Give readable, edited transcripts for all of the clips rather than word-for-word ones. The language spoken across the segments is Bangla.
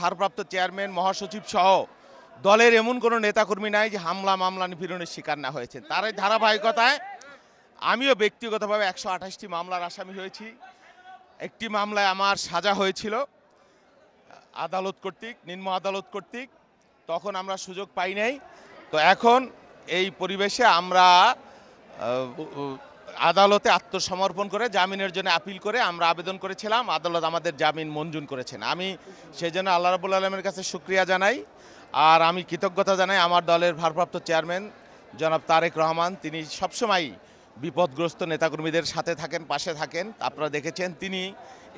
ভারপ্রাপ্ত চেয়ারম্যান মহাসচিব সহ দলের এমন কোনো নেতাকর্মী নাই যে হামলা মামলা নিপীড়নের শিকার না হয়েছে। তার এই ধারাবাহিকতায় আমিও ব্যক্তিগতভাবে 128টি মামলার আসামি হয়েছি। একটি মামলায় আমার সাজা হয়েছিল আদালত কর্তৃক, নিম্ন আদালত কর্তৃক, তখন আমরা সুযোগ পাই নাই। তো এখন এই পরিবেশে আমরা আদালতে আত্মসমর্পণ করে জামিনের জন্য আপিল করে আমরা আবেদন করেছিলাম। আদালত আমাদের জামিন মঞ্জুর করেছেন। আমি সেই জন্য আল্লাহ রাব্বুল আলামিনের কাছে শুকরিয়া জানাই। আর আমি কৃতজ্ঞতা জানাই আমার দলের ভারপ্রাপ্ত চেয়ারম্যান জনাব তারেক রহমান। তিনি সবসময় বিপদগ্রস্ত নেতাকর্মীদের সাথে থাকেন, পাশে থাকেন। আপনারা দেখেছেন তিনি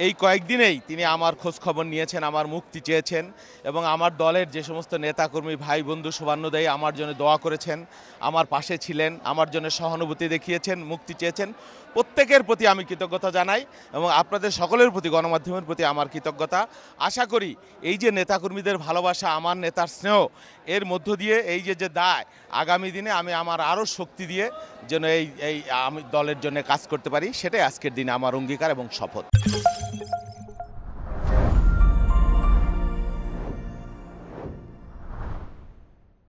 এই কয়েকদিনেই তিনি আমার খোঁজখবর নিয়েছেন, আমার মুক্তি চেয়েছেন এবং আমার দলের যে সমস্ত নেতাকর্মী ভাই বন্ধু শুভান্যদায়ী আমার জন্য দোয়া করেছেন, আমার পাশে ছিলেন, আমার জন্য সহানুভূতি দেখিয়েছেন, মুক্তি চেয়েছেন। প্রত্যেকের প্রতি আমি কৃতজ্ঞতা জানাই এবং আপনাদের সকলের প্রতি, গণমাধ্যমের প্রতি আমার কৃতজ্ঞতা। আশা করি এই যে নেতাকর্মীদের ভালোবাসা, আমার নেতার স্নেহ, এর মধ্য দিয়ে এই যে দায়, আগামী দিনে আমি আমার আরও শক্তি দিয়ে যেন এই আমি দলের জন্য কাজ করতে পারি, সেটাই আজকের দিনে আমার অঙ্গীকার এবং শপথ।